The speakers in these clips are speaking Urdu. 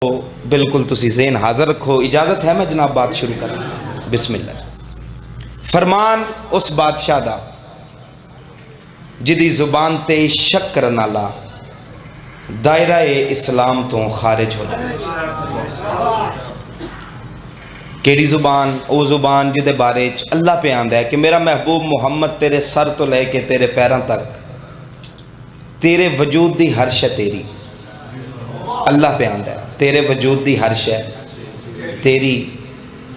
بالکل تسی ذہن حاضر رکھو، اجازت ہے میں جناب بات شروع کروں؟ بسم اللہ۔ فرمان اس بادشاہ دا جدی زبان تے شک کرن والا دائرہ اسلام تو خارج ہو جائے۔ کیڑی زبان؟ او زبان جدے بارے اللہ پہ آندہ ہے کہ میرا محبوب محمد تیرے سر تو لے کے تیرے پیروں تک تیرے وجود دی ہر شے تیری، اللہ پہ آندہ ہے تیرے وجود دی ہر شے تیری،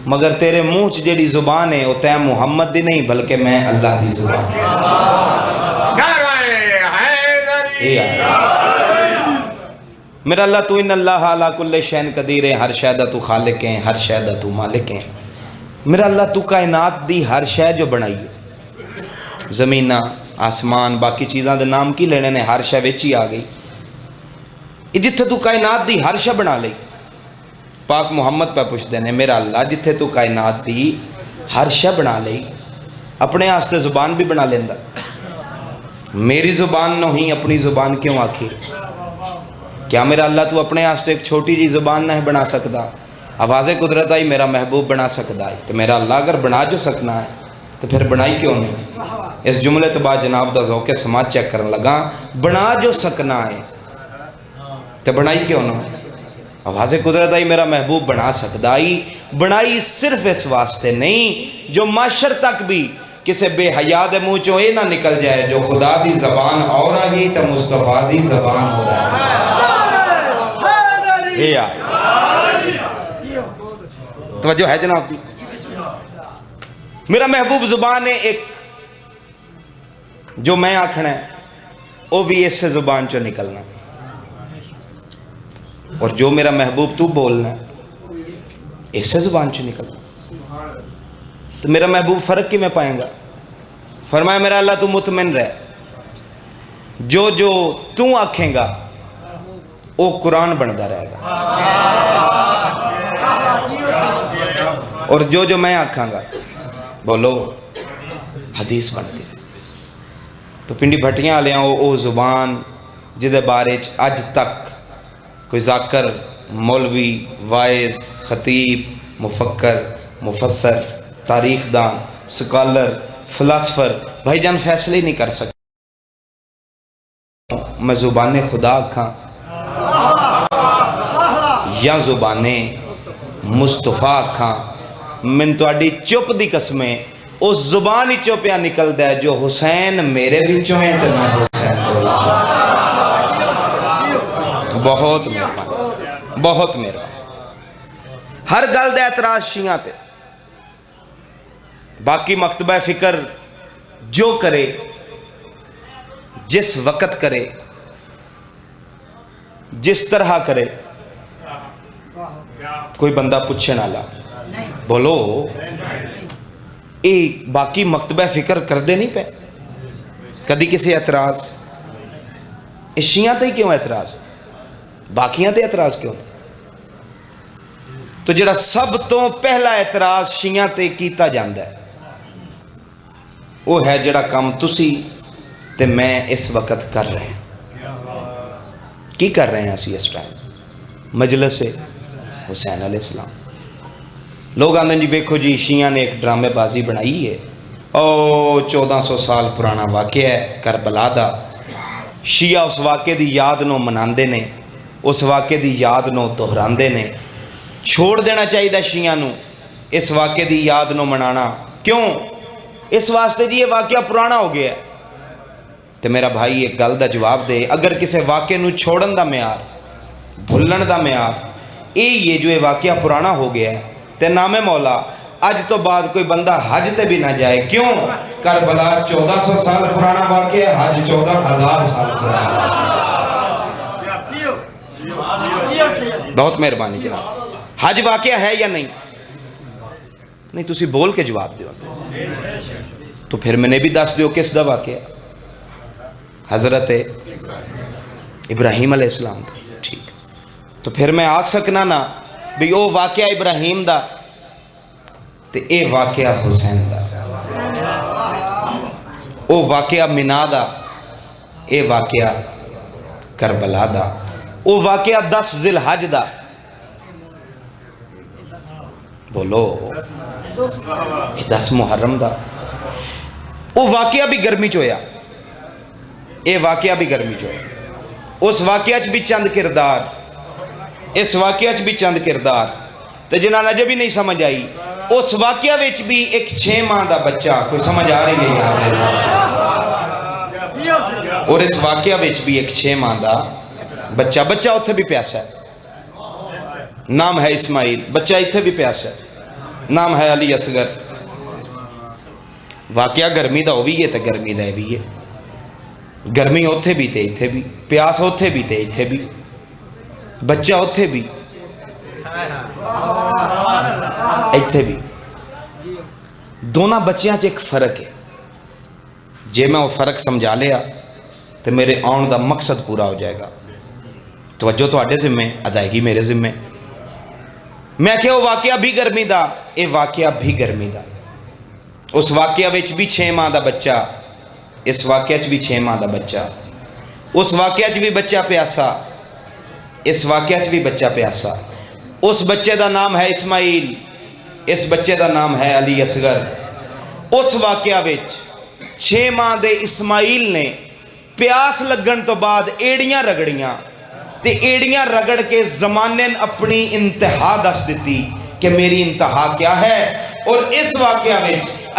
مگر تیرے منہ چ جیڑی زبان ہے وہ تے محمد دی نہیں بلکہ میں اللہ دی زبان میرا اللہ تو ان اللہ علی کل شین قدیر ہے، ہر شے دا تو خالق ہے، ہر شے دا تو مالک ہے۔ میرا اللہ تو کائنات دی ہر شے جو بنائی ہے، زمینہ آسمان باقی چیزاں دے نام کی لینے نے، ہر شے وچ ہی آ گئی۔ جتھے تو کائنات دی ہر شے بنا لئی، پاک محمد پہ پوچھتے ہیں میرا اللہ جتھے تو کائنات دی ہر شے بنا لئی، اپنے آستے زبان بھی بنا لیندہ، میری زبان نہ ہی اپنی زبان کیوں آکھی؟ کیا میرا اللہ تو اپنے آستے ایک چھوٹی جی زبان نہ بنا سکتا؟ آواز قدرت آئی میرا محبوب بنا سکتا ہے، تو میرا اللہ اگر بنا جو سکنا ہے تو پھر بنائی کیوں نہیں؟ اس جملے تو بعد جناب دا ذوق سماج چیک کرن لگا، بنا جو سکنا ہے تو بنائی کیوں نہ؟ آواز قدرت آئی میرا محبوب بنا سکتا ہے، بنائی صرف اس واسطے نہیں جو معاشر تک بھی کسے بے حیا دے منہ چوں یہ نہ نکل جائے جو خدا دی زبان اور رہی تو مصطفیٰ دی زبان ہو رہا ہے۔ یہ آئے توجہ ہے جناب دی؟ میرا محبوب زبان ہے ایک جو میں آکھنا ہے وہ بھی اس سے زبان چوں نکلنا، اور جو میرا محبوب تو بولنا ہے اس سے زبان چوں نکلنا۔ تو میرا محبوب فرق کی میں پائیں گا؟ فرمایا میرا اللہ تو مطمئن رہ، جو تو آکھیں گا وہ قرآن بنتا رہے گا، اور جو میں آکھاں گا بولو حدیث بنتی۔ تو پنڈی بھٹیاں لے آؤ او زبان جدے بارے اج تک کوئی ذاکر، مولوی، وائز، خطیب، مفکر، مفسر، تاریخ دان، سکالر، فلاسفر بھائی جان فیصلے نہیں کر سکتے۔ میں زبان خدا کھاں یا زبان مصطفیٰ کھاں، من تو اڈی چپ دی قسمیں اس زبان ہی چوپیا نکل دے جو حسین میرے بچوں ہیں تو میں حسین کو بہت مہربان، بہت مہربان۔ ہر گل دے اعتراض شیعہ تے، باقی مکتبہ فکر جو کرے جس وقت کرے جس طرح کرے کوئی بندہ پوچھے نہ لا بولو باقی مکتبہ فکر کر دے نہیں پہ کدی کسی اعتراض؟ شیعہ تے کیوں اعتراض؟ باقیاں تے اعتراض کیوں؟ تو جڑا سب تو پہلا اعتراض شیعہ تے کیتا جاندہ ہے وہ ہے جڑا کام تسی تے میں اس وقت کر رہے ہیں۔ کی کر رہے ہیں اسی اس ٹائم؟ مجلس حسین علیہ السلام۔ لوگ آندھیں جی بیکھو جی شیعہ نے ایک ڈرامے بازی بنائی ہے، او 1400 سال پرانا واقعہ ہے کربلا دا، شیعہ اس واقعے دی یاد نو مناندے نے، اس واقعے دی یاد نو دہراندے نے۔ چھوڑ دینا چاہیے شیعہ نو اس واقعے دی یاد نو منانا، کیوں؟ اس واسطے جی یہ واقعہ پرانا ہو گیا ہے۔ تو میرا بھائی ایک گل دا جواب دے، اگر کسی واقعے نو چھوڑن دا معیار، بھولن دا معیار یہ جو یہ واقعہ پرانا ہو گیا ہے تے نام مولا اج تو بعد کوئی بندہ حج تے بھی نہ جائے، کیوں؟ کربلا 1400 سال پرانا واقعہ ہے، حج 14,000 سال پرانا۔ بہت مہربانی جناب۔ حج واقعہ ہے یا نہیں؟ نہیں تسی بول کے جواب دیو، تو پھر میں نے بھی دس دیو کس دا واقعہ؟ حضرت ابراہیم علیہ السلام دا، ٹھیک۔ تو پھر میں آکھ سکنا نا بھی او واقعہ ابراہیم دا تے اے واقعہ حسین دا، او واقعہ منا دا اے واقعہ کربلا دا، او واقعہ 10 ذی الحج دا بولو 10 محرم دا وہ واقعہ بھی گرمی چ ہویا، یہ واقعہ بھی گرمی چ ہویا۔ اس واقعہ بھی چند کردار، اس واقعہ بھی چند کردار تے جنہاں نجے بھی نہیں سمجھ آئی۔ اس واقعہ بھی ایک 6 ماہ دا بچہ، کوئی سمجھ آ رہی ہے اور اس واقعہ بھی ایک 6 ماہ دا بچہ اتھے بھی پیاسا ہے، نام ہے اسماعیل، بچہ اتھے بھی پیاسا ہے، نام ہے علی اصغر۔ واقعہ گرمی دا ہوئی ہے تے گرمی دا بھی ہے، گرمی اتھے بھی تے اتھے بھی، پیاس اتھے بھی تے اتھے بھی، بچہ اتھے بھی اتھے بھی۔ دونوں بچیاں ایک فرق ہے، جے میں وہ فرق سمجھا لیا تو میرے آن دا مقصد پورا ہو جائے گا۔ توجہ تو آڈے ذمہ، ادائیگی میرے ذمہ۔ میں کہ وہ واقعہ بھی گرمی دا، یہ واقعہ بھی گرمی دا۔ اس واقعہ بھی 6 ماہ دا بچہ، اس واقعہ بھی 6 ماہ دا بچہ، اس واقعہ بھی بچہ پیاسا، اس واقعہ بھی بچہ پیاسا۔ اس بچے دا نام ہے اسماعیل، اس بچے دا نام ہے علی اصغر۔ اس واقعہ 6 ماہ دے اسماعیل نے پیاس لگن تو بعد ایڑیاں رگڑیاں تے ایڑیاں رگڑ کے زمانے اپنی انتہا دس دیتی کہ میری انتہا کیا ہے۔ اور اس واقعہ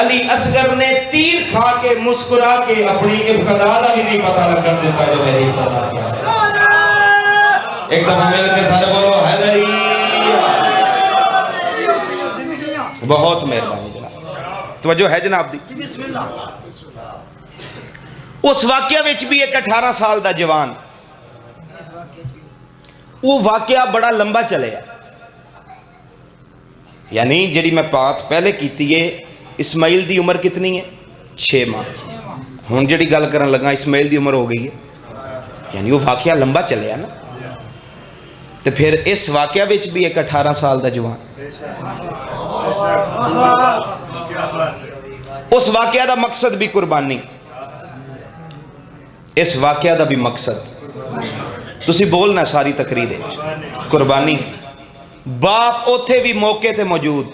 علی اصغر نے تیر کھا کے مسکرا کے اپنی ابتدا کا بھی نہیں پتہ لگن دیتا جو میری ابتدا کیا ہے۔ ایک دفعہ مل کے سارے بولو حیدری۔ بہت مہربانی جناب، توجہ ہے جناب دی۔ اس واقعہ بھی ایک 18 سال دا جوان، وہ واقعہ بڑا لمبا چلے ہے، یعنی جڑی میں بات پہلے کیتی ہے اسماعیل دی عمر کتنی ہے 6 ماہ، ہن جڑی گل کرن لگا اسماعیل دی عمر ہو گئی ہے، یعنی وہ واقعہ لمبا چلے ہے نا۔ تو پھر اس واقعہ بھی ایک 18 سال دا جوان، اس واقعہ دا مقصد بھی قربانی، اس واقعہ دا بھی مقصد تسی بولنا ساری تقریر ہے قربانی۔ باپ اوتھے بھی موقع تے موجود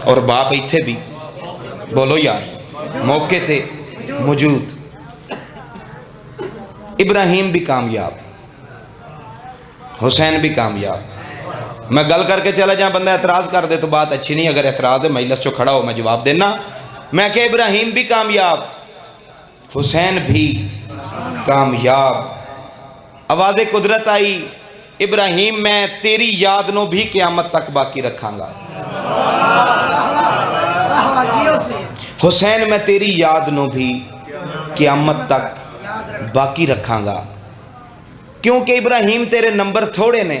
اور باپ ایتھے بھی، بولو یار، موقع تے موجود۔ ابراہیم بھی کامیاب، حسین بھی کامیاب۔ میں گل کر کے چلا جہاں بندہ اعتراض کر دے تو بات اچھی نہیں، اگر اعتراض ہے مجلس چو کھڑا ہو میں جواب دینا۔ میں کہ ابراہیم بھی کامیاب، حسین بھی کامیاب۔ آواز قدرت آئی، ابراہیم میں تیری یاد نو بھی قیامت تک باقی رکھاں گا، حسین میں تیری یاد نو بھی قیامت تک باقی رکھاں گا، کیونکہ ابراہیم تیرے نمبر تھوڑے نے۔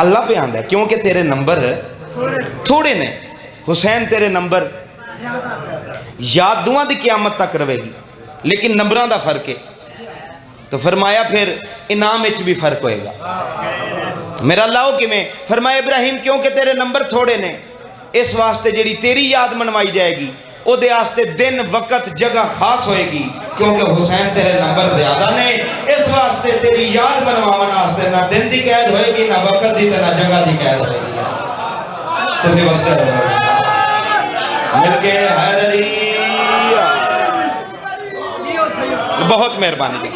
اللہ پہ آندہ ہے کیونکہ تیرے نمبر تھوڑے نے، حسین تیرے نمبر یاد دعا دی قیامت تک روے گی، لیکن نمبران دا فرق ہے۔ تو فرمایا پھر انعام اچ بھی فرق ہوئے گا۔ میرا اللہ ہو کہ میں فرمایا ابراہیم کیونکہ تیرے نمبر تھوڑے نے، اس واسطے جڑی تیری یاد منوائی جائے گی او دے آستے دن وقت جگہ خاص ہوئے گی، کیونکہ حسین تیرے نمبر زیادہ نے، اس واسطے تیری یاد منواون واسطے نہ دن دی قید ہوئے گی، نہ وقت دی، نہ جگہ دی قید ہوئے گی۔ تسی واسطے مل کے حیدری۔ بہت مہربانی،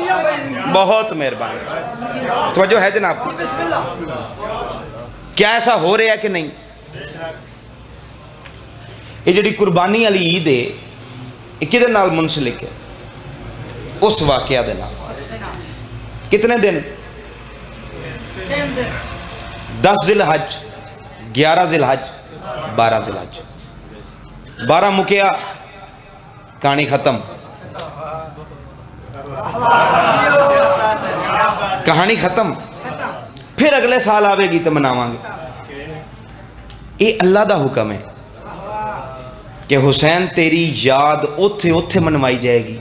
بہت مہربانی، توجہ ہے جناب۔ کیا ایسا ہو رہا ہے کہ نہیں؟ یہ جڑی قربانی علی عید ہے یہ کدے نال منسلک ہے؟ اس واقعہ دے نال۔ کتنے دن؟ 10 ذی الحج، 11 ذی الحج، 12 ذی الحج۔ 12 مکیا کہانی ختم، کہانی ختم، پھر اگلے سال آوے گی تو مناواں گے۔ یہ اللہ دا حکم ہے کہ حسین تیری یاد اوتھے اوتھے منوائی جائے گی،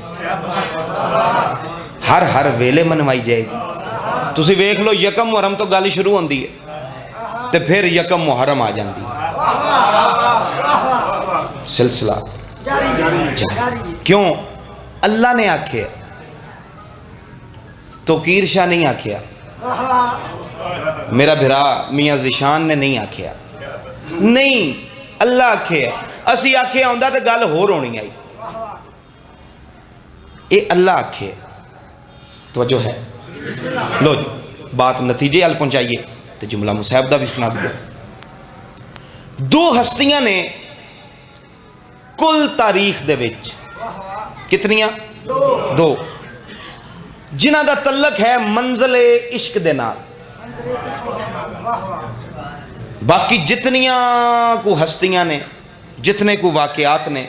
ہر ویلے منوائی جائے گی۔ تسی ویکھ لو یکم محرم تو گالی شروع ہوندی ہے تے پھر یکم محرم آ جاندی سلسلہ جاری۔ کیوں؟ اللہ نے آکھے، توقیر شاہ نہیں آکھیا، میرا بھرا میاں ذیشان نے نہیں آکھیا، نہیں اللہ آکھے، اسی آکھے آندہ تو گل ہور ہونی آئی، اے اللہ آکھے۔ توجہ ہے، لو جی بات نتیجے حل پہنچائیے تو جملہ مصاحب بھی سنا دیا۔ دو ہستیاں نے کل تاریخ دے وچ کتنیاں؟ دو، جنہ دا تعلق ہے منزل عشق دے نال۔ باقی جتنیاں کو ہستیاں نے، جتنے کو واقعات نے،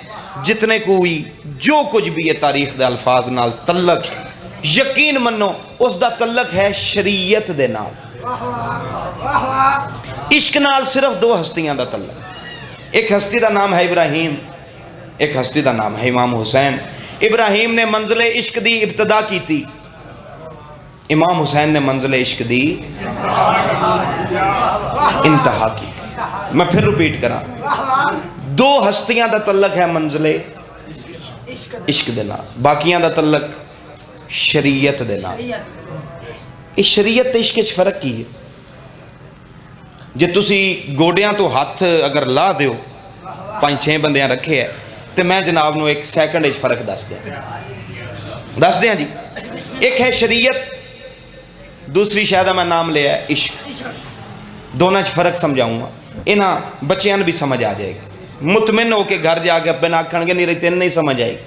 جتنے کوئی جو کچھ بھی یہ تاریخ دے الفاظ نال تعلق ہے، یقین منو اس دا تعلق ہے شریعت دے نال۔ عشق نال صرف دو ہستیاں دا تعلق، ایک ہستی دا نام ہے ابراہیم، ایک ہستی دا نام ہے امام حسین۔ ابراہیم نے منزل عشق دی ابتدا کی تھی، امام حسین نے منزل عشق دی انتہا کی تھی۔ میں پھر ریپیٹ کرا، دو ہستیاں دا تعلق ہے منزل عشق دے نال، باقیاں دا تعلق شریعت دے نال۔ اس شریعت تے عشق وچ فرق کی ہے؟ جے تسی گوڑیاں تو ہاتھ اگر لا دیو 5-6 بندیاں رکھے ہے تو میں جناب نو ایک سیکنڈ وچ فرق دس دیں جی۔ ایک ہے شریعت، دوسری شاید میں نام لیا ہے عشق۔ دونوں فرق سمجھاؤں گا، انہاں بچیاں بھی سمجھ آ جائے گا، مطمئن ہو کے گھر جا کے اپنے آکھن گے نہیں رہی تین نہیں سمجھ آئی،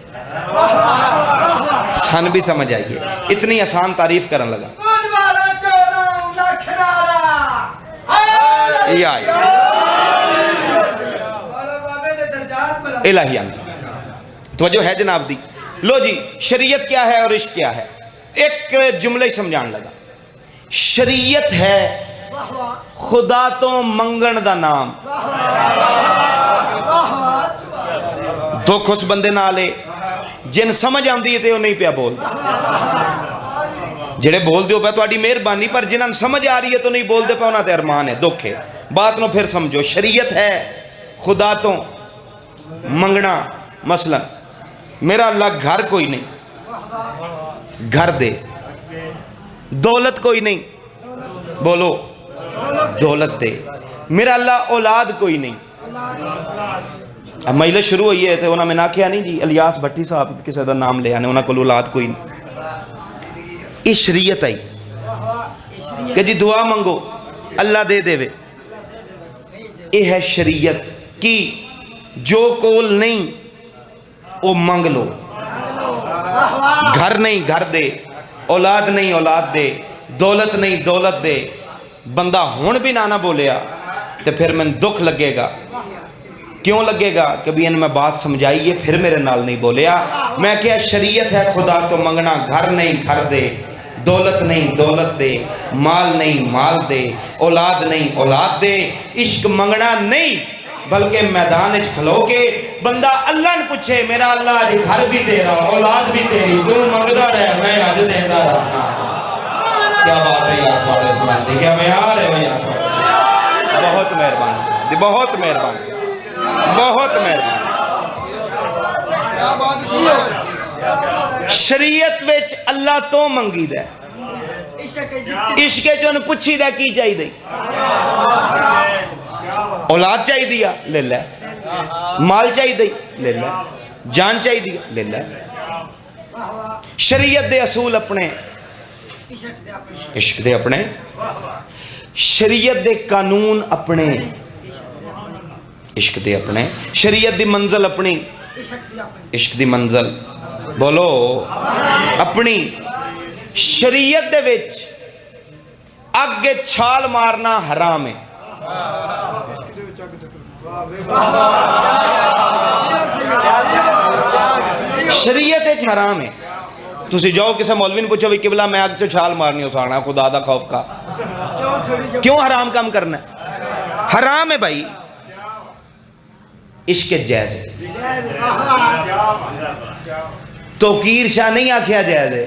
سن بھی سمجھ آئیے، اتنی آسان تعریف کرن لگا۔ یہ آئی الہی آنگی، توجہ ہے جناب دی۔ لو جی شریعت کیا ہے اور عشق کیا ہے؟ ایک جملے سمجھان لگا، شریعت ہے خدا تو منگن دا نام۔ دکھ اس بندے نالے جن سمجھ آندی ہے وہ نہیں پیا بول، جڑے بول دیو پہ تو آڈی مہربانی، پر جنہاں سمجھ آ رہی ہے تو نہیں بول دے پہ انہاں تے ارمان ہے، دکھ ہے۔ بات نو پھر سمجھو، شریعت ہے خدا تو منگنا۔ مثلا میرا اللہ گھر کوئی نہیں، گھر دے، دولت کوئی نہیں، بولو دولت دے۔ میرا اللہ اولاد کوئی نہیں۔ اب مجلس شروع ہوئی ہے تو انہوں نے کیا نہیں جی الیاس بھٹی صاحب کسی دا نام لیا نے، انہوں کو اولاد کوئی نہیں۔ یہ شریعت آئی کہ جی دعا منگو اللہ دے دے وے، یہ ہے شریعت کی جو کول نہیں وہ منگ لو، گھر نہیں گھر دے، اولاد نہیں اولاد دے، دولت نہیں دولت دے۔ بندہ ہون بھی نہ بولیا تو پھر میں دکھ لگے گا، کیوں لگے گا کہ بھی ان میں بات سمجھائیے پھر میرے نال نہیں بولیا۔ میں کیا شریعت ہے خدا تو منگنا، گھر نہیں گھر دے، دولت نہیں دولت دے، مال نہیں مال دے، اولاد نہیں اولاد دے۔ عشق منگنا نہیں بلکہ میدان اچ کھلو کے بندہ اللہ نے پوچھے میرا اللہ جی گھر بھی دے رہا اولاد بھی تیری، تو منگدا رہے میں اج دیندا رہنا۔ کیا بات ہے یار تھوڑے سمان دی، کیا میں آ رہے ہو یار؟ بہت مہربانی، بہت مہربانی، بہت مہربانی۔ شریعت وچ اللہ تو منگی دے، عشق جو نے پوچھی دے کی چاہی دے، اولاد چاہی دیا لے لے، مال چاہی دی لے لے، جان چاہی دیا لے لے۔ شریعت دے اصول اپنے، عشق دے اپنے، شریعت دے قانون اپنے، عشق دے اپنے، شریعت دی منزل اپنی، عشق دی منزل بولو اپنی۔ شریعت دے وچ اگے چھال مارنا حرام ہے، شریعت ایک حرام ہے۔ تسی جاؤ کسے مولوی نے پوچھو بھی قبلہ میں آگ تو چھال مارنی ہو سانا خدا دا خوف کا، کیوں حرام کام کرنا ہے؟ حرام ہے بھائی، عشق جائز ہے۔ توقیر شاہ نہیں آکھیا جائز ہے۔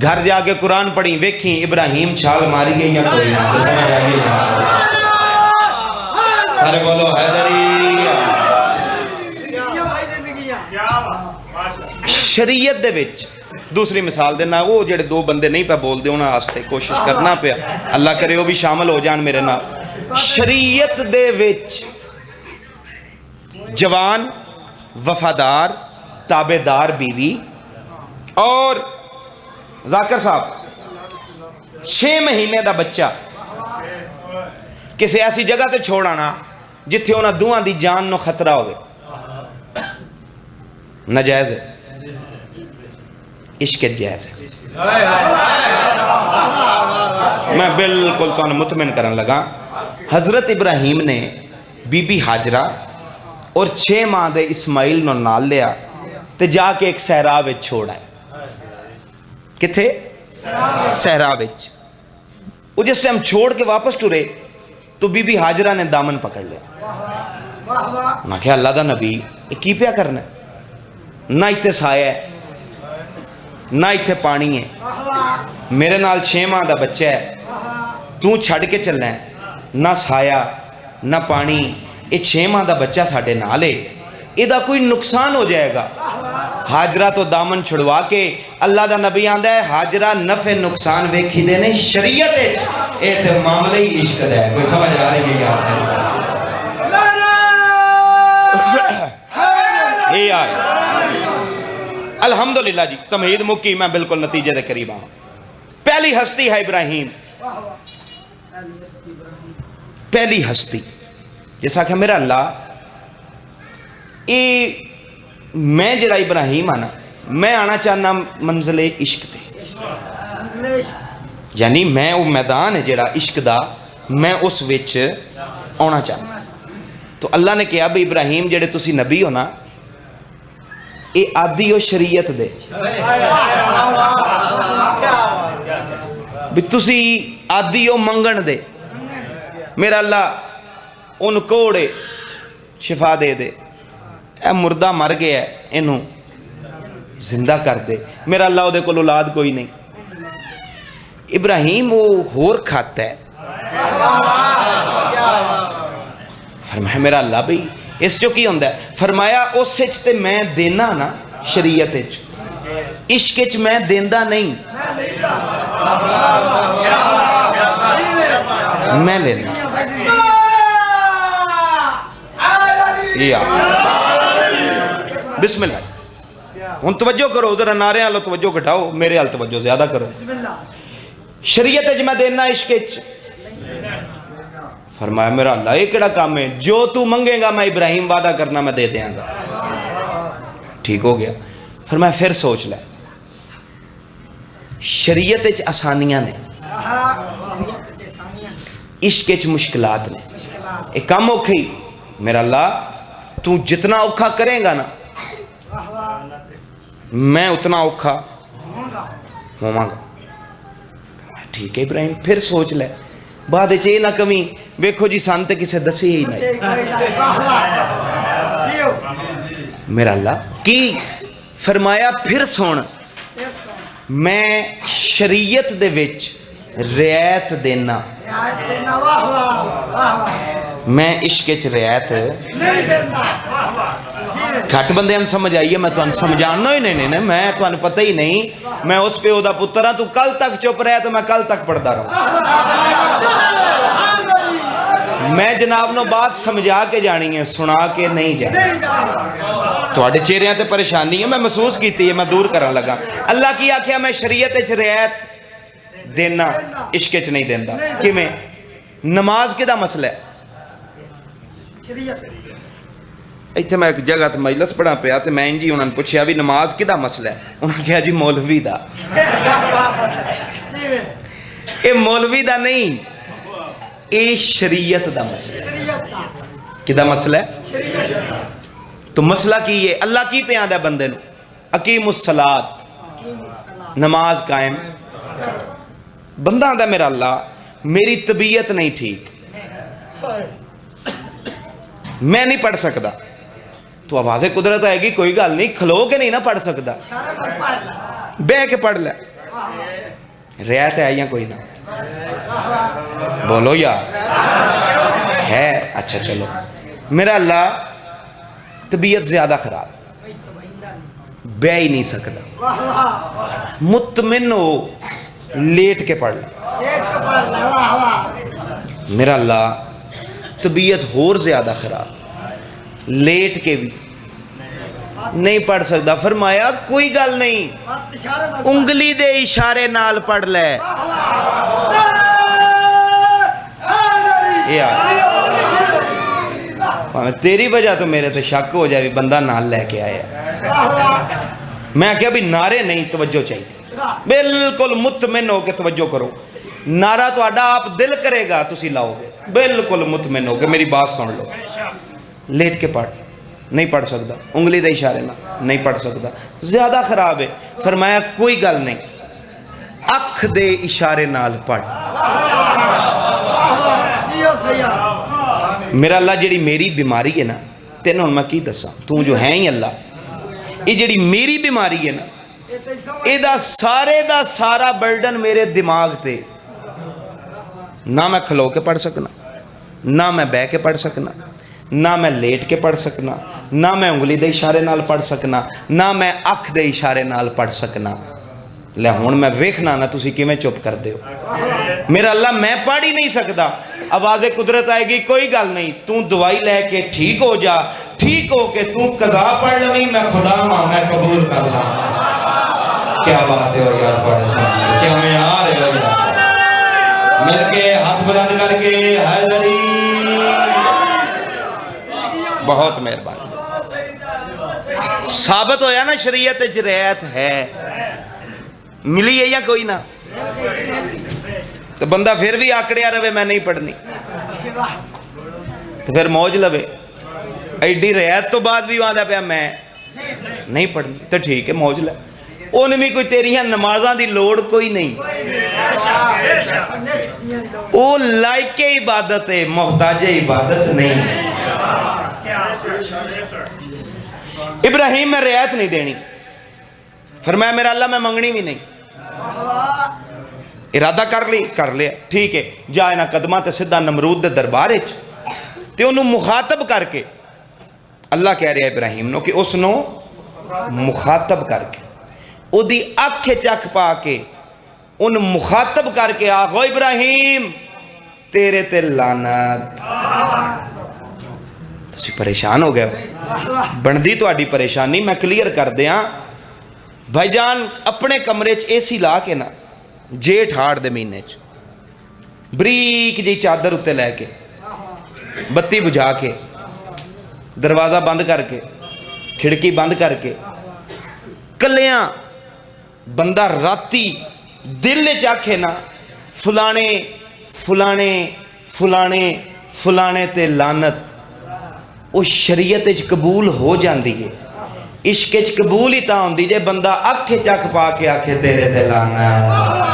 گھر جا کے قرآن پڑھی ویکھیں ابراہیم چھال ماری گئی یا کوئی نہ، تو سمجھ آگئی سارے بولو حیدری۔ شریعت دے وچ دوسری مثال دینا، وہ جڑے دو بندے نہیں پہ بول دے انہاں واسطے کوشش کرنا پیا، اللہ کرے وہ بھی شامل ہو جان میرے نال۔ شریعت دے وچ جوان وفادار تابعدار بیوی اور ذاکر صاحب 6 مہینے دا بچہ کسی ایسی جگہ تے چھوڑ آنا جتھے انہاں دوہاں دی جان نو خطرہ ہوئے، ناجائز ہے؟ عشق جائز ہے؟ میں بالکل تو مطمئن کرن لگا، حضرت ابراہیم نے بی بی حاجرہ اور 6 ماہ دے اسماعیل نو نال لیا تے جا کے ایک صحرا وچ چھوڑ آئے۔ کتھے؟ صحرا وچ۔ وہ جس ٹائم چھوڑ کے واپس ٹرے تو بی بی حاجرہ نے دامن پکڑ لیا۔ میں کہا اللہ دا نبی یہ کی پیا کرنا ہے؟ نہ ایتھے سایہ ہے نہ ایتھے پانی ہے، میرے نال 6 ماہ دا بچہ ہے، تو چھڑ کے چلنا ہے، نہ سایہ نہ پانی، یہ 6 ماہ دا بچہ ساڑھے نالے، یہ دا کوئی نقصان ہو جائے گا۔ حاجرہ تو دامن چھڑوا کے اللہ دا نبی آندہ ہے حاجرہ نفع نقصان ویکھی دینے شریعت ہے، اے تے معاملہ ہی عشق ہے۔ کوئی سمجھ آ رہی ہے یاد ہے؟ یہ آئے الحمدللہ جی، تمہید مکی، میں بالکل نتیجے دے قریب آؤں۔ پہلی ہستی ہے ابراہیم، پہلی ہستی جیسا کہ میرا اللہ میں جڑا ابراہیم آنا میں آنا چاہنا منزل عشق تے، یعنی میں وہ میدان ہے جڑا عشق دا میں اس وچ آنا چاہنا۔ تو اللہ نے کہا بھی ابراہیم جڑے تسی نبی ہو نا اے آدھی ہو شریعت دے، بھی تسی آدھی ہو منگن دے، میرا اللہ ان کوڑے شفا دے دے، اے مردہ مر گیا ہے انہوں زندہ کر دے، میرا اللہ او دے کول اولاد کوئی نہیں۔ ابراہیم وہ ہور کھاتا ہے، فرمایا میرا اللہ بھئی اس جو کی ہوندہ ہے، فرمایا اس سچ تے میں دینا نا شریعت اچ، عشق اچ میں دیندہ نہیں، میں لینا۔ بسم اللہ، ہن توجہ کرو، ذرا نعرے والو توجہ گھٹاؤ، میرے حال توجہ زیادہ کرو۔ شریعت اچ میں دینا عشق اچ، فرمایا میرا اللہ یہ کیڑا کام ہے، جو تو منگے گا میں ابراہیم وعدہ کرنا میں دے دیاں گا۔ ٹھیک ہو گیا۔ فرمایا پھر سوچ لے، شریعت اچ آسانیاں نے، عشق اچ مشکلات نے، ایک کام اوکھئی، میرا اللہ تو جتنا اوکھا کریں گا نا میں اتنا اوکھا ہوں گا۔ ٹھیک ہے ابراہیم پھر سوچ لے، بعد چاہیے نہ کمی ویکھو جی سانتے کسے دسی ہی نہیں، میرا اللہ کی فرمایا پھر سن میں شریعت دے وچ رعایت دینا، میں عشق اچ رعایت گھٹ بندے ہم سمجھ آئیے، میں تو سمجھانا ہی نہیں، میں تو پتہ ہی نہیں، میں اس پہ اودا پتر ہاں، تو کل تک چپ رہا تو میں کل تک پڑھتا رہا، میں جناب نو بات سمجھا کے جانی ہے، سنا کے نہیں جانی۔ تو آڑے چہرے ہیں تے پریشانی ہے، میں محسوس کیتی ہے، میں دور کرن لگا۔ اللہ کی آکھیا میں شریعت اچ رعایت دینا، عشق اچ نہیں دینا۔ کہ میں نماز کے دا مسئلہ ہے، ایتھے میں ایک جگہ تے مجلس پڑھا پیا تے میں انجی انہوں نے پوچھیا بھی نماز کی دا مسئلہ ہے، انہوں نے کہا جی مولوی دا، اے مولوی دا نہیں، اے شریعت دا مسئلہ ہے۔ کی دا مسئلہ ہے؟ تو مسئلہ کی یہ اللہ کی پیان ہے بندے نو، اقیم الصلاۃ، نماز قائم، بندہ آندہ میرا اللہ میری طبیعت نہیں ٹھیک، میں نہیں پڑھ سکتا، تو آواز قدرت آئے گی کوئی گل نہیں، کھلو کے نہیں نہ پڑھ سکتا، بے کے پڑھ لے، رعایت آئیاں کوئی نہ بولو یار ہے؟ اچھا چلو، میرا اللہ طبیعت زیادہ خراب، بہ ہی نہیں سکتا. مطمئن ہو, لیٹ کے پڑھ لے. میرا اللہ طبیعت ہور زیادہ خراب, لیٹ کے بھی نہیں پڑھ سکتا. فرمایا کوئی گل نہیں, انگلی دے اشارے نال پڑھ لے. تیری وجہ تو میرے تو شک ہو جائے, بندہ نال لے کے آیا. میں کہا بھی نعرے نہیں, توجہ چاہیے. بالکل مطمئن ہو کے توجہ کرو. نعرہ تو آڈا آپ دل کرے گا تسی لاؤ گے. بالکل مطمئن ہو کے میری بات سن لو. لیٹ کے پڑھ, نہیں پڑھ سکتا. انگلی دے اشارے نہ نہیں پڑھ سکتا, زیادہ خراب ہے. فرمایا کوئی گل نہیں, اکھ دے اشارے نال پڑھ. میرا اللہ جیڑی میری بیماری ہے نا, تینوں میں کی دساں, تو جو ہے ہی اللہ, یہ جیڑی میری بیماری ہے نا, یہ دا سارا برڈن میرے دماغ تے. نہ میں کھلو کے پڑھ سکنا, نہ میں بہ کے پڑھ سکنا, نہ میں لیٹ کے پڑھ سکنا, نہ میں انگلی دے اشارے نال پڑھ سکنا, نہ میں اکھ دے اشارے نال پڑھ سکنا. لے ہون میں ویکھنا نا تسی کیویں چپ کر دے ہو. میرا اللہ میں پڑھ ہی نہیں سکتا. آواز قدرت آئے گی, کوئی گل نہیں, تو دوائی لے کے ٹھیک ہو جا. ٹھیک ہو کے تو قضا پڑھ لویں, میں خدا ماں میں قبول کر لاں. کیا بات ہے یار, تھوڑے سامنے کیا میں آ رہے ہو یار. مل کے ہاتھ بلند کر کے حیدری. بہت مہربانی. ثابت ہویا نا شریعت رعایت ہے, ملی ہے یا کوئی نہ. تو بندہ پھر بھی آکڑیا رہے میں نہیں پڑھنی, تو پھر موج لوے. ایڈی رعایت تو بعد بھی وہاں پیا میں نہیں پڑھنی, تو ٹھیک ہے موج لے. ان بھی کوئی تیریاں نمازاں دی لوڑ کوئی نہیں. وہ لائق عبادت ہے, محتاج عبادت نہیں. ابراہیم میں رعایت نہیں دینی. فرمایا میرا اللہ میں منگنی بھی نہیں. ارادہ کر لیا, ٹھیک ہے. جا انہاں قدماں تے سدھا نمرود دے دربار وچ تے انہوں مخاطب کر کے, اللہ کہہ رہا ہے ابراہیم نو کہ اس نو مخاطب کر کے, او دی اکھ چکھ پا کے, ان مخاطب کر کے آخو ابراہیم تیرے تے لعنت. تسی پریشان ہو گئے ہو, بندی تو آڈی پریشانی میں کلیئر کر دیاں. بھائی جان اپنے کمرے چ اے سی لا کے نا, جیٹھ ہاڑ دے مہینے چ بریک جی چادر اتے لے کے, بتی بجھا کے, دروازہ بند کر کے, کھڑکی بند کر کے, کلیاں بندہ راتی دل چاکھے نا فلانے فلانے فلانے فلانے تے لعنت, وہ شریعت قبول ہو جاندی ہے. عشق قبول ہی تا ہوندی جے بندہ اکھ چکھ پا کے آکھے تیرے تے لعنت.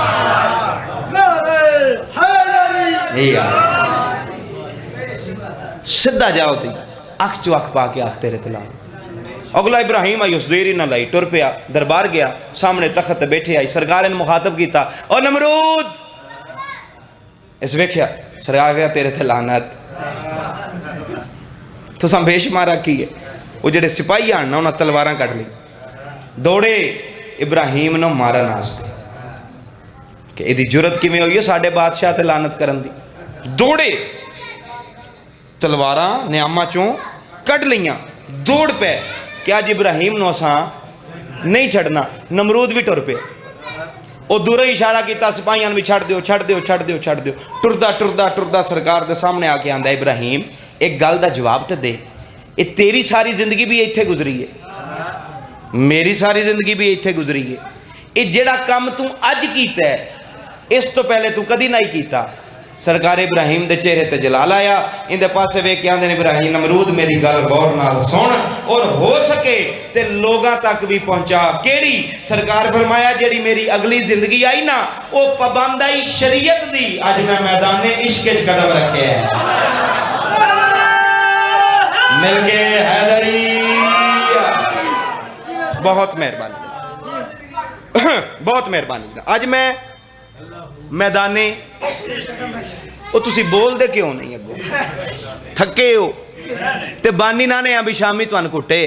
سدھا جاؤ تی اکھ چو اکھ پا کے آکھ تیرے تے لعنت. اگلا ابراہیم آئی اس دیری نہ لائی, ٹر پیا, دربار گیا, سامنے تخت بیٹھے آئی. سرکار نے مخاطب کیتا, او نمرود, اس ویکھیا سرکار گیا تیرے تے لعنت. تو سام بے شمارا کی ہے. وہ جڑے سپاہی آنا انہاں تلواراں کٹ لی, دوڑے ابراہیم نو مارن واسطے کہ ایدی جرت کیویں ہوئی ہے ساڈے بادشاہ تے لعنت کرن دی. دوڑے تلواراں نیاماں چوں کٹ لیاں, دوڑ پے کہ آج ابراہیم نو اساں نہیں چھڑنا. نمرود بھی ٹر پے, وہ دور اشارہ کیتا سپاہیاں بھی چھڑ دیو چھڑ دیو چھڑ دیو چھڑ دیو. ٹردا ٹردا ٹردا سرکار دے سامنے آ کے آندا ابراہیم ایک گل دا جواب تے دے, یہ تیری ساری زندگی بھی ایتھے گزری ہے, میری ساری زندگی بھی ایتھے گزری ہے. یہ جڑا کام تو اج کیتا ہے اس تو پہلے تو کدی نہیں کیتا. سرکار ابراہیم دے چہرے تے جلال آیا, ان دے پاسے ویکھ کے آندے ابراہیم نمرود میری گل غور نال سن اور ہو سکے تے لوگاں تک بھی پہنچا. کیڑی؟ سرکار فرمایا جیڑی میری اگلی زندگی آئی نا وہ پابندائی شریعت دی اج میں میدان عشق وچ قدم رکھے ہے. مل کے حیدری. بہت مہربانی, بہت مہربانی. آج میں میدانے وہ تسی بول دے کیوں نہیں اگو تھکے ہو تے بانی نانے ابھی شامی تو ان کٹے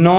9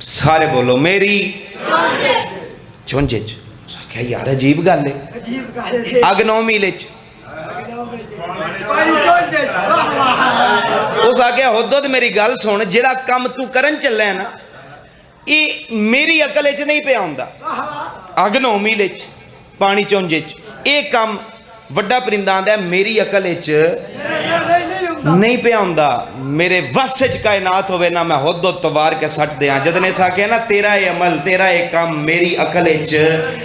سارے بولو میری چونجے چ کیا یار عجیب گل ہے اگ 9 میل چ اس آگیا حدود میری گل سن جڑا کم تو کرن چلے نا یہ میری عقل چ نہیں پیا ہوندا اگ 9 میل چ پانی چونجے چ یہ کم وڈا پرندہ آندا ہے میری عقل چ نہیں پیا ہوندا میرے وس وچ کائنات ہوئے نا میں حدود تو وار کے سٹ دیاں جدنے سا کہ نا تیرا یہ عمل تیرا یہ کام میری عقل چ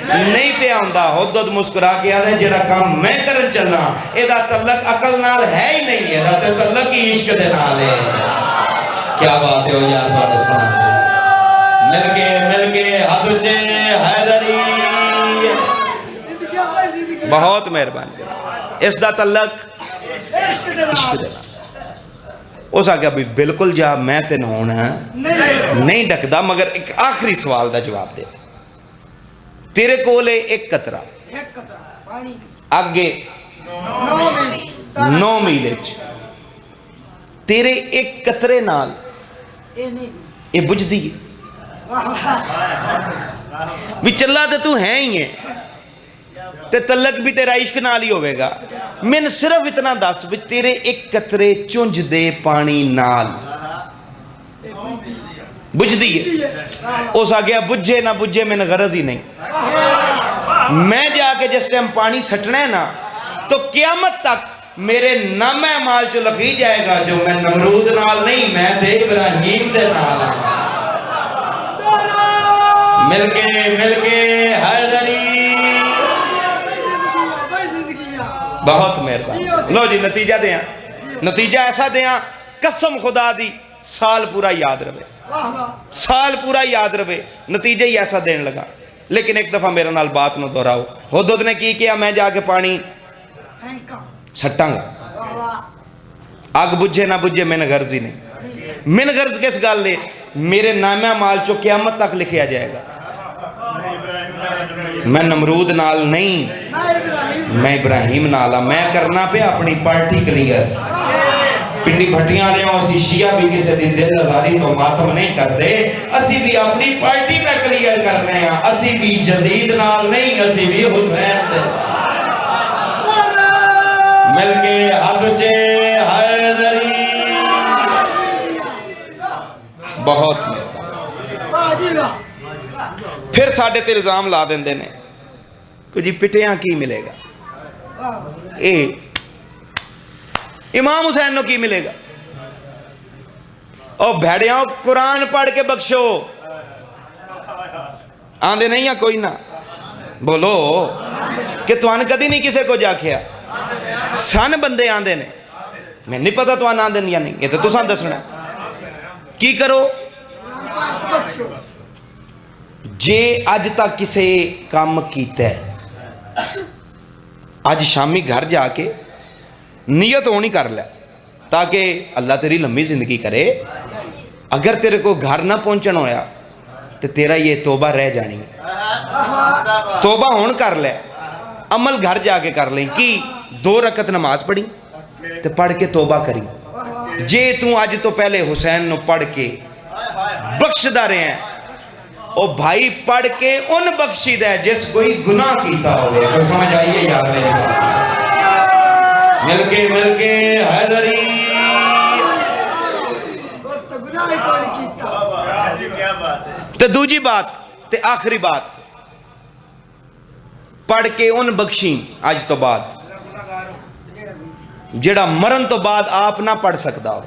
نہیں پیا ہوندا حدود مسکرا کے آدھے جڑا کام میں کرن چلنا ادا تعلق عقل نال ہے ہی نہیں ہے ادا تعلق ہی عشق دے نال ہے کیا بات ہے ہو یار تواڈے سامنے مل کے ہاتھ چے حیدری بہت مہربانی اس دا تعلق عشق دے نال اس آگیا بھی بالکل جا میں تے ہونا نہیں ڈکدا مگر ایک آخری سوال دا جواب دے تیرے کولے ایک قطرہ آگے 9 میل تیرے ایک قطرے نال یہ بجھ دی بھی چلا تے تو ہے ہی ہے تے تعلق بھی تیرا عشق نال ہی ہوئے گا میں صرف اتنا دس بھی تیرے ایک قطرے چونج دے پانی نال بجھ دیئے اس آگیا بجھے نہ بجھے میں غرض ہی نہیں میں جا کے جس ٹائم پانی سٹنے نا تو قیامت تک میرے نام اعمال چو لکھی جائے گا جو میں نمرود نال نہیں میں دے ابراہیم دے نال مل کے حیدری بہت مہربان لو جی نتیجہ دیاں نتیجہ ایسا دیاں قسم خدا دی سال پورا یاد رہے سال پورا یاد رہے نتیجہ ہی ایسا دین لگا لیکن ایک دفعہ میرے نال بات نہ دہراؤ حدود نے کی کیا میں جا کے پانی سٹاں گا آگ بجھے نہ بجھے میں نے غرض ہی نہیں میں نے غرض کس گال لے میرے نامہ مال چو قیامت تک لکھیا جائے گا میں نمرود نال نہیں میں ابراہیم نالا میں کرنا پہ اپنی پارٹی کلیئر پنڈی بھٹیاں لے اسی شیعہ بھی کسے دن دل نظاری تو ماتم نہیں کرتے اسی بھی اپنی پارٹی پہ کلیئر کرنے ہیں اسی بھی جزید نال نہیں اسی بھی حسین دے مل کے ہاتھ چے حیدری بہت مہربان پھر ساڑھے تے الزام لا دیں دینے کہ جی پٹیاں کی ملے گا امام حسین نو کی ملے گا او بھیڑیاں قرآن پڑھ کے بخشو آندے نہیں یا کوئی نہ بولو کہ تو آن کدی نہیں کسے کو جا کیا سن بندے آندے نے میں نہیں پتا تو آن آندے یا نہیں یہ تو سان دسنا کی کرو جے آج تک کسے کام کیتا ہے آج شامی گھر جا کے نیت ہونی کر لے تاکہ اللہ تیری لمبی زندگی کرے اگر تیرے کو گھر نہ پہنچن ہویا تو تیرا یہ توبہ رہ جانی ہے توبہ ہون کر لے عمل گھر جا کے کر لیں کی 2 رکعت نماز پڑھی تو پڑھ کے توبہ کری جے تو آج تو پہلے حسین نو پڑھ کے بخش دا رہے ہیں او بھائی پڑھ کے ان بخشی دے جس کوئی گناہ کیتا ہوئے کوئی سمجھ آئیے یار میرے مل کے حیدری تو دوجی بات تے آخری بات پڑھ کے ان بخشی آج تو بعد جڑا مرن تو بعد آپ نہ پڑھ سکتا ہو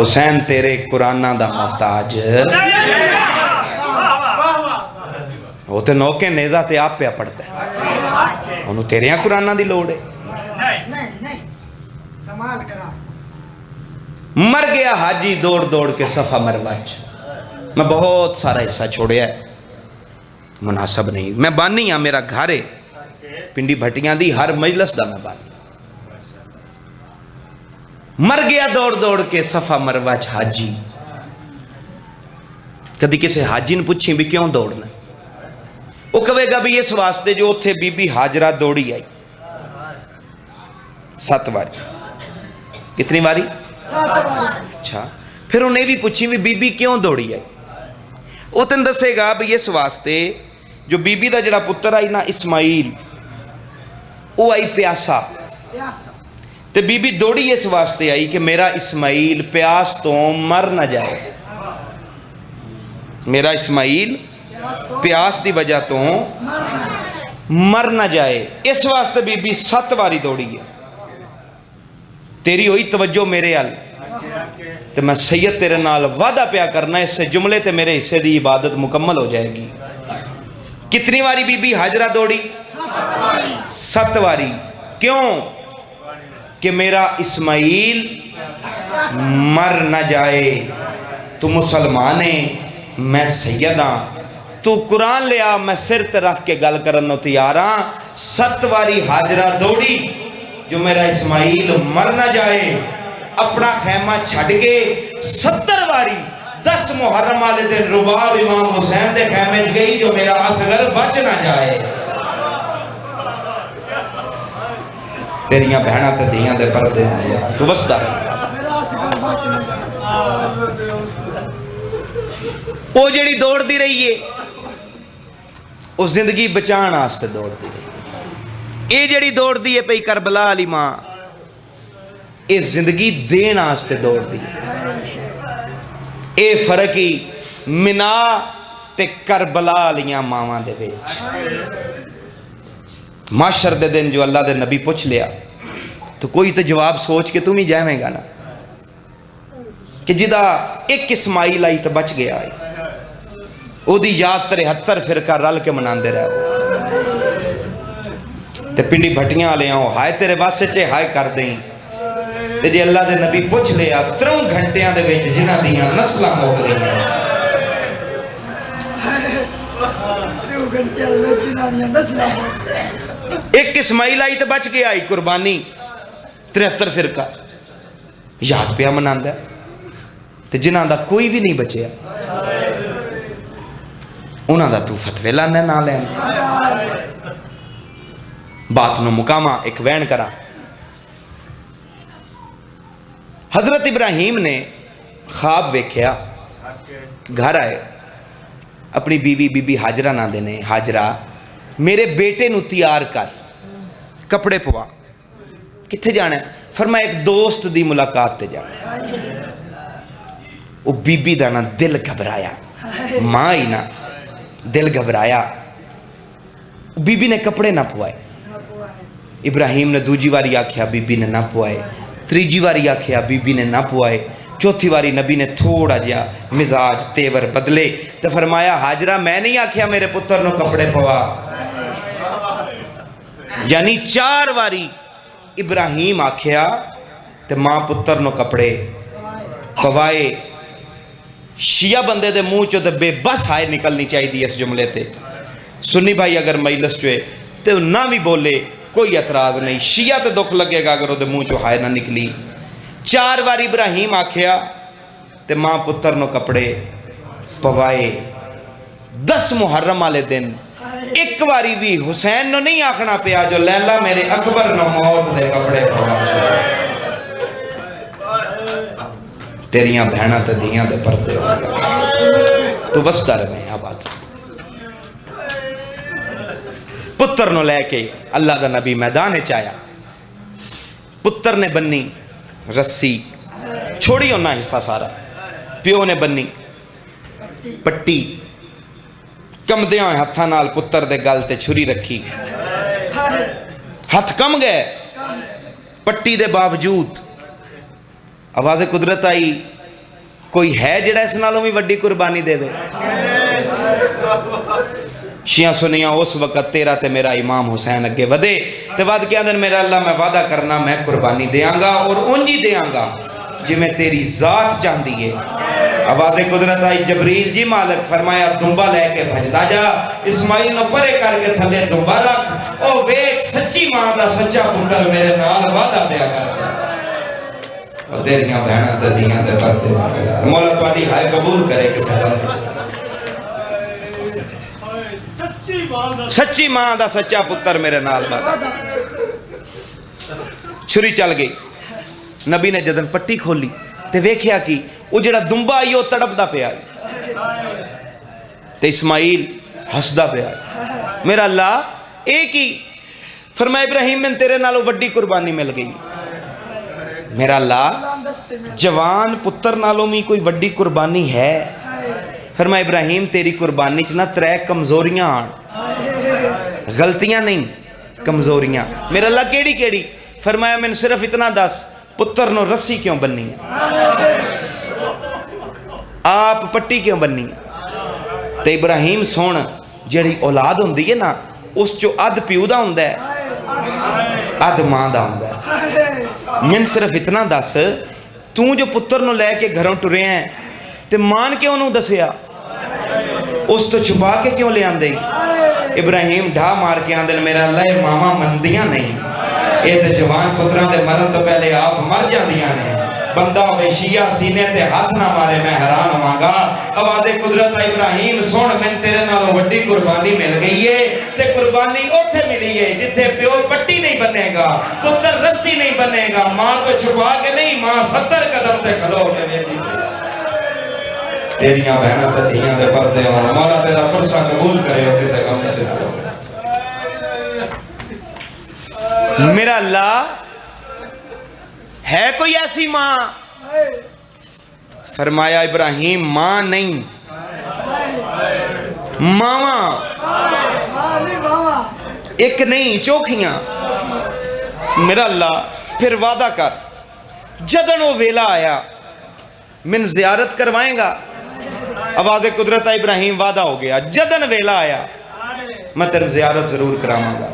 حسین تیرے قرآنہ دا محتاج وہ تے نوکے نیزہ تے آپ پہ پڑھتا ہے انہوں تیرے یہاں قرآنہ دی لوڑ ہے مر گیا حاجی دوڑ دوڑ کے صفحہ مروج میں بہت سارا حصہ چھوڑیا ہے مناسب نہیں میں بانی ہاں میرا گھر ہے پنڈی بھٹیاں دی ہر مجلس دا میں بانی مر گیا دوڑ دوڑ کے صفحہ مروج حاجی کدی کسے حاجی نے پوچھیں بھی کیوں دوڑنا وہ کہے گا بھی اس واسطے جو اتھے بی بی حاجرہ دوڑی آئی 7 باری کتنی باری اچھا پھر انہیں بھی پوچھی بھی بی بی کیوں دوڑی آئی؟ وہ تین دسے گا بھی اس واسطے جو بی بی دا جڑا پتر آئی نا اسماعیل وہ آئی پیاسا تے بی بی دوڑی اس واسطے آئی کہ میرا اسماعیل پیاس تو مر نہ جائے، میرا اسماعیل پیاس دی وجہ تو مر نہ جائے، اس واسطے بی بی 7 باری دوڑی ہے۔ تیری ہوئی توجہ میرے حال تو میں سید تیرے نال وعدہ پیا کرنا اس سے جملے تے میرے حصے دی عبادت مکمل ہو جائے گی۔ کتنی باری بی بی حاجرہ دوڑی؟ 7 باری۔ کیوں؟ کہ میرا اسماعیل مر نہ جائے۔ تو مسلمانے میں سیداں، تو قرآن لیا میں سر تے رکھ کے گل کرنو تیاراں۔ 7 باری حاجرہ دوڑی جو میرا اسماعیل مر نہ جائے، اپنا خیمہ چھڑ کے 70 باری 10 محرم والے دن رباب امام حسین دے خیمے گئی جو میرا اصغر بچ نہ جائے۔ تیریاں بہنہ تے دیاں دے پردے ہیں تو وسدہ وہ جڑی دوڑ دی رہی ہے وہ زندگی بچان آستے دوڑ دی رہی ہے، یہ جڑی دوڑ دی ہے پہی کربلا علی ماں یہ زندگی دین آستے دوڑ دی ہے۔ اے فرقی منا تے کربلا علیاں ماواں دے ویچ۔ معاشر دے دن جو اللہ دے نبی پوچھ لیا تو کوئی تو جواب سوچ کے تم ہی جائیں گا نا کہ جدا ایک اسماعیل آئی تو بچ گیا آئی، او دی یاد 73 فرقہ رل کے مناندے رہے تے پنڈی بھٹیاں لے آؤ ہائے تیرے واسے چے ہائے کر دیں تے جی اللہ دے نبی پوچھ لیا 3 گھنٹیاں دے ویچ جنہ دیاں نسلہ موک رہی ہیں۔ ایک اسماعیل آئی تو بچ گیا آئی قربانی 73 فرقہ یاد پیا مناندہ تے جنہ دا کوئی بھی نہیں بچیا انہاں دا تو فتوے لانے نہ لین۔ بات نو مقامہ ایک وین کرا، حضرت ابراہیم نے خواب ویکھیا، گھر آئے اپنی بیوی بی بی حاجرہ نہ دینے، حاجرہ میرے بیٹے نو تیار کر، کپڑے پوا، کتھے جانا ہے؟ فرمایا ایک دوست دی ملاقات تے جانا۔ وہ بی بی دا نا دل گھبرایا، ماں ہی نا دل گھبرایا، بی بی نے کپڑے نہ پوائے، ابراہیم نے دوجی واری آکھیا بی بی نے نہ پوائے، تریجی واری آکھیا بی بی نے نہ پوائے، چوتھی واری نبی نے تھوڑا جا مزاج تیور بدلے تو فرمایا حاجرہ میں نہیں آکھیا میرے پتر نو کپڑے پوا۔ یعنی 4 واری ابراہیم آکھیا تے ماں پتر نو کپڑے پوائے۔ شیعہ بندے دے منہ چو تے بے بس ہائے نکلنی چاہی دی اس جملے تے، سنی بھائی اگر مجلس چوئے تے نہ بھی بولے کوئی اعتراض نہیں، شیعہ تے دکھ لگے گا اگر وہ دے منہ چو ہائے نہ نکلی۔ 4 واری ابراہیم آکھیا تے ماں پتر نو کپڑے پوائے۔ 10 محرم والے دن ایک واری بھی حسین نو نہیں آکھنا پیا جو لیلا میرے اکبر نو موت دے کپڑے پوائے۔ تیریاں بہنہ تے دیاں دے پردے ہو گیا تو بس در میں آباد۔ پتر نو لے کے اللہ دا نبی میدان چایا، پتر نے بنی رسی چھوڑی ہونا حصہ سارا، پیو نے بنی پٹی، کم دیاں ہتھا نال پتر دے گل تے چھری رکھی، ہتھ کم گئے پٹی دے باوجود، آواز قدرت آئی کوئی ہے جڑا اس نالوں بھی وڈی قربانی دے دے؟ شیعہ سنیاں اس وقت تیرا تے میرا امام حسین اگے ودے تے ود کیا دن میرا اللہ میں وعدہ کرنا میں قربانی دیاں گا اور انجی دیاں گا جی میں تیری ذات چاہندی ہے۔ آواز قدرت آئی جبریل جی مالک فرمایا دنبا لے کے بھجدا جا، اسماعیل نو پرے کر کے تھلے دنبا رکھ، او ویک سچی ماں دا سچا پتر میرے نال وعدہ پیا کر دیا اور تیریاں بہنہ تے دیاں دے پردے مانگا۔ مولا تواڈی ہائے قبول کرے کہ سلام سچی ماں دا سچا پتر میرے نال وعدہ۔ چھری چل گئی، نبی نے جدن پٹی کھولی تے ویکھیا کی وہ جڑا دمبا آئی وہ تڑپدا پیا تے اسماعیل ہسدا پیا میرا اللہ ایک ہی فرمایا ابراہیم میں تیرے نالوں وڈی قربانی مل گئی میرا اللہ جوان پتر نالوں میں کوئی وڈی قربانی ہے فرمایا ابراہیم تیری قربانی چنا 3 کمزوریاں آن غلطیاں نہیں کمزوریاں میرا اللہ کیڑی کیڑی فرمایا میں صرف اتنا دس پتر نو رسی کیوں بننی ہے آپ پٹی کیوں بننی ہے تے ابراہیم سون جڑی اولاد ہوندی ہے نا اس چو اد پیو دا ہوندا ہے اد ماں دا ہوندا ہے میں صرف اتنا دس تو جو پتر نو لے کے گھروں ٹرے ہیں تے مان کے انہوں دسیا اس تو چھپا کے کیوں لے آندے ابراہیم ڈھا مار کے آندے میرا اللہ ماما مندیاں نہیں اے تے جوان پتران دے مرن تو پہلے آپ مر جاندیاں نے بندہ ہوئے شیعہ سینے تے ہاتھ نہ مارے میں حیران ہوماں آواز قدرت ابراہیم سن میں تیرے نالوں وڈی قربانی مل گئی ہے تے قربانی اوتھے ملی ہے جتھے پیو پٹی نہیں بنے گا پتر رسی نہیں بنے گا ماں تو چھپا کے نہیں ماں 70 قدم تے کھلو کے ویندی تیریاں بہناں تے دھیاں دے پردے ہون مولا تیرا پرسہ قبول کرے ہو کسے غم نہ چکو میرا اللہ ہے کوئی ایسی ماں فرمایا ابراہیم ماں نہیں ماما ایک نہیں چوکھیاں میرا اللہ پھر وعدہ کر جدن وہ ویلا آیا من زیارت کروائیں گا آواز قدرت ابراہیم وعدہ ہو گیا جدن ویلا آیا میں تیرے زیارت ضرور کراواں گا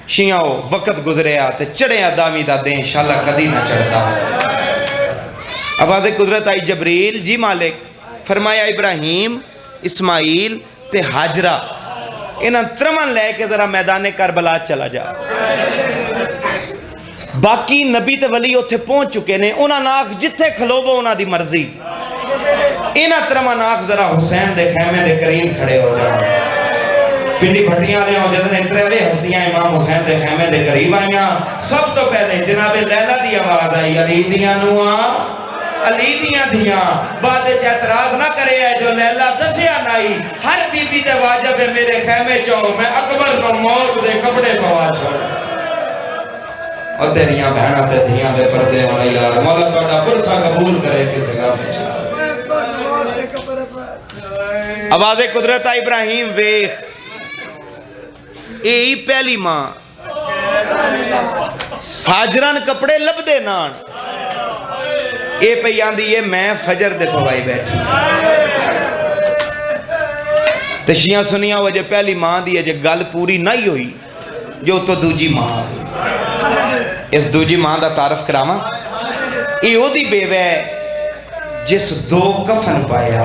شیعہ وقت گزرے آتے چڑھے آدامی دا دیں انشاءاللہ کدی نہ چڑھتا آواز قدرت آئی جبریل جی مالک فرمایا ابراہیم اسماعیل تے حاجرہ انہاں ترمن لے کے ذرا میدان کربلا چلا جا باقی نبی تے ولی اتھے پہنچ چکے نے انہاں ناک جتھے کھلوو انہاں دی مرضی انہاں ترمن ناک ذرا حسین دے خیمے دے قریب کھڑے ہو جائیں پنڈی بھٹیاں لے ہوں جدن اترے ہستیاں امام حسین دے خیمے دے قریب آئیاں سب تو پہلے جناب لیلہ دی آواز آئی علی دیاں نواں علی دیاں دیاں بعد اعتراض نہ کرے ہے جو لیلہ دسیا نائی ہر بی بی دے واجب ہے میرے خیمے چاہو میں اکبر کو موت دے کپڑے پوا چھوڑ اور تیریاں بہنہ تے دیاں دے پردے ہونا یار مولا توڑا پرسہ قبول کرے کسے گا پیچھا آواز قدرت ابراہیم ویخ اے پہلی ماں حاجران کپڑے لب دے نان اے پیان دیئے میں فجر دے پوائی بیٹھی تشیاں سنیاں وہ جو پہلی ماں دیئے جو گل پوری نہیں ہوئی جو تو دوجی ماں اس دوجی ماں دا تعارف کراما اے او دی بیوے جس 2 کفن پایا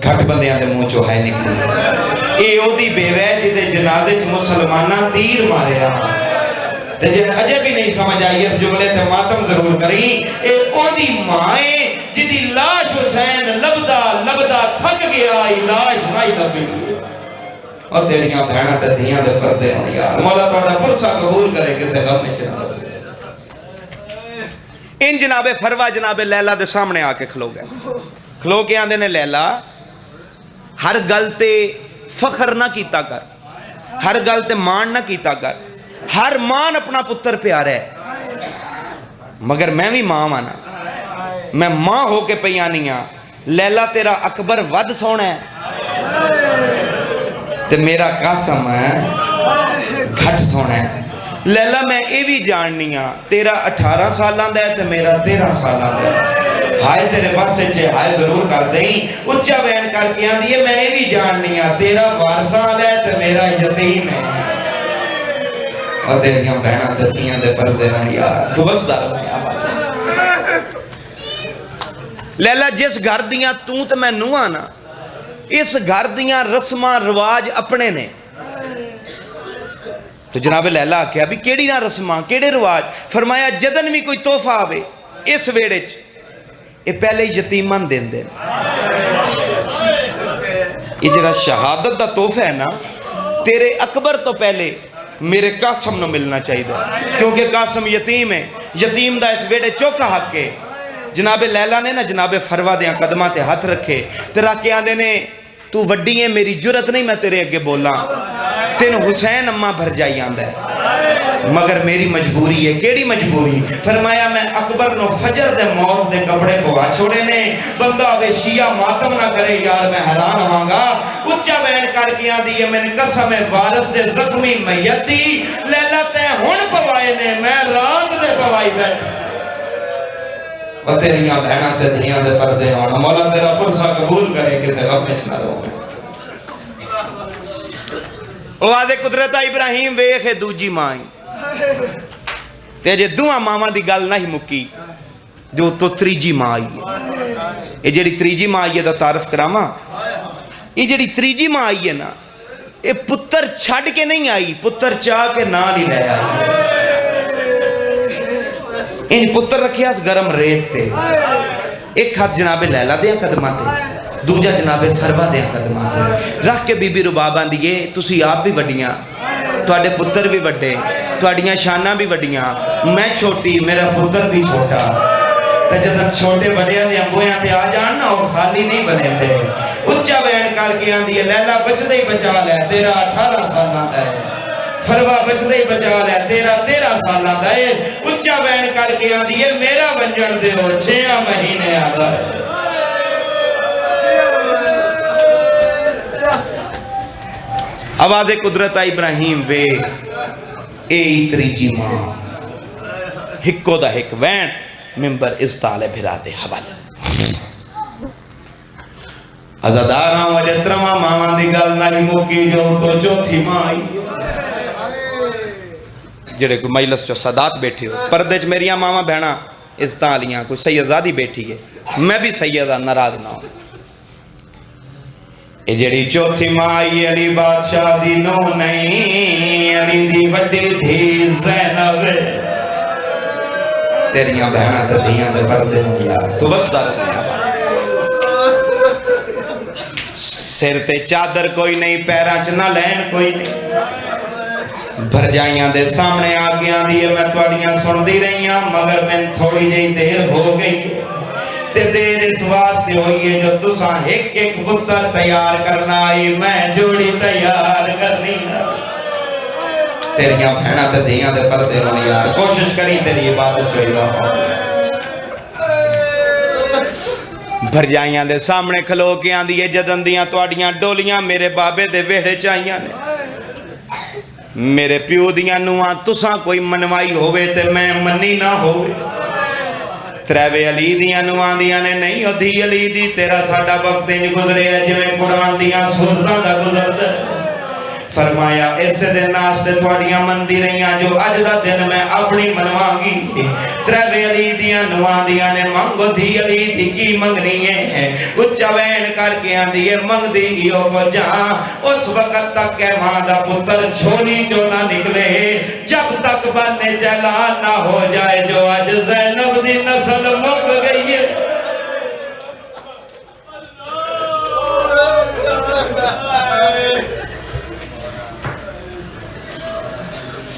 گھٹ بندیاں دے منہ چوہائے نکلی اے او دی بیوے جدے جنازے چ مسلمانہ تیر ماریا تے جن اجے بھی نہیں سمجھ آئی اس جملے تے ماتم ضرور کری اے او دی مائیں جدی لاش حسین لبدا تھک گیا لاش نہیں لبی اور تیریاں بہنہ تے دھیاں دے پردے ہوں یار مولا توڑا پرسہ قبول کرے کسے غم میں چلا ان جناب فروا جناب لیلہ دے سامنے آ کے کھلو گئے کھلو کے آندے نے لیلہ ہر گل تے فخر نہ کیتا کر ہر گل تے مان نہ کیتا کر ہر مان اپنا پتر پیارا ہے مگر میں بھی ماں مانا میں ماں ہو کے پیانیاں لیلہ تیرا اکبر ود سونا ہے تے میرا قاسم ہے گھٹ سونا ہے لیلہ میں اے بھی جاننیاں تیرا 18 سالان دے تے میرا 13 سالان دے ہائے تیرے پاس سے چھے ہائے ضرور کر دیں اچھا بین کر کے آن دیئے میں بھی جاننیاں تیرا وارسان ہے تے میرا یتیم ہے اور تیریاں بہنہ تتیاں دے پردے ہیں یار تو بس دار میں آباد لیلہ جس گھر دیاں تو میں نو آنا اس گھر دیاں رسمہ رواج اپنے نے تو جناب لیلہ کیا بھی کیڑی نہ رسمہ کیڑے رواج فرمایا جدن بھی کوئی توفہ آوے اس ویڑے یہ پہلے یتیمان دین دے یہ جنہا شہادت دا توفہ ہے نا تیرے اکبر تو پہلے میرے قاسم نو ملنا چاہیے کیونکہ قاسم یتیم ہے یتیم دا اس ویڑے چوکا حق ہے جناب لیلا نے نا جناب فروا دیا قدمہ تے ہاتھ رکھے تے رکھ کے آدھے نے تو وڈی ہے میری جرت نہیں میں تیرے اگے بولا تین حسین اماں بھر جائی آندہ ہے مگر میری مجبوری ہے کیڑی مجبوری فرمایا میں اکبر نو فجر دے موت دے کپڑے پوا چھوڑے نے بندہ وے شیعہ ماتم نہ کرے یار میں حیران ہوں گا اچھا بین کر کے آدھی ہے میں نے قسم وارث دے زخمی میتی لیلا تے ہون پوائے نے میں رات دے پوائی بیٹھ وہ تیریاں بہنہ تے دھیاں دے پردے ہونا مولا تیرا پرسا قبول کرے کسے غم میں نہ رو واضح قدرت ابراہیم ویخ دوجی مائیں تے جے دعا ماما دی گل نہیں مکی جو تو تریجی ماں آئی ہے یہ جڑی تریجی ماں آئی ہے دا تعارف کراما یہ جڑی تریجی ماں آئی ہے نا یہ پتر چھڑ کے نہیں آئی پتر چاہ کے نال ہی لے آئی ان پتر رکھے اس گرم ریت تے ایک ہاتھ جناب لیلا دیا قدمہ تے دوجہ جناب فروا دیا قدمہ تے رکھ کے بی بی ربابان دیئے تسی آپ بھی وڈیاں تواڈے پتر بھی وڈے تواڈیاں شانہ بھی وڈیاں میں چھوٹی میرا پتر بھی چھوٹا تے جب چھوٹے وڈیاں دیا بویاں تے آ جاننا اور خالی نہیں بنے دے اچھا بیان کر کے آن دیئے لیلا بچ دے ہی بچا لے تیرا 18 سالہ ہے فروا بچ دے ہی بچا لے تیرا 13 سالہ ہے اچھا بیان کر کے آن دیئے میرا بنجن دے ہو 6 مہینے آدھا ہے آواز قدرت ابراہیم وے اے تریجی ماں ہکو دا ہک وین ممبر اس تالے بھرا دے حوال ازاداراں وجترواں ماما دی گل نہیں موکی جو تو چوتھی ماں آئی جڑے کوئی مجلس جو صدات بیٹھی ہو پردے چ میریاں ماما بہنا اس تالیاں کوئی سیدزادی بیٹھی ہے میں بھی سیدہ ناراض نہ ہوں یہ جڑی چوتھی ماں آئی علی بادشاہ دی نو نہیں علی دی وڈی تھی زینب تیریاں بہنہ تے دھیاں دے پردے ہوں یار تو بس دار سر تے چادر کوئی نہیں پیراں چ نہ لین کوئی نہیں بھر جائیاں دے سامنے آگیاں دیئے میں توڑیاں سن دی رہیاں مگر میں تھوڑی جئی دیر ہو گئی تے دیر اس واسطے ہوئی ہے جو تساں ایک ایک پتر تیار کرنا آئی میں جوڑی تیار کرنی تیریاں بہنہ تے دھیاں دے پردے ہونی یار کوشش کریں تیری عبادت جو اضافہ بھر جائیاں دے سامنے کھلو کے آن دیئے جدن دیاں توڑیاں ڈولیاں میرے بابے دے ویڑے چاہیاں نے میرے پیو دیاں نواں تساں کوئی منوائی ہوئے تے میں منی نہ ہوئے تریوے علی دیاں نواں دیاں نے نہیں ہو دی علی دی تیرا ساڑھا وقت انج گزرے ہے جو میں قرآن دیاں سورتاں دا گزرد فرمایا ایسے دن ناستے توڑیاں مندی رہیاں جو اج دا دن میں اپنی منوانگی تریوے علی دیاں نواں دیاں نے منگو دی علی دی کی منگنی ہے اچھا وین کر کے آن دیئے منگ دی گیوں کو جہاں اس وقت تک کہ ماں دا پتر چھولی جو نہ نکلے جب تک بننے جلان نہ ہو جائے جو آج زینب دی نسل مک گئی ہے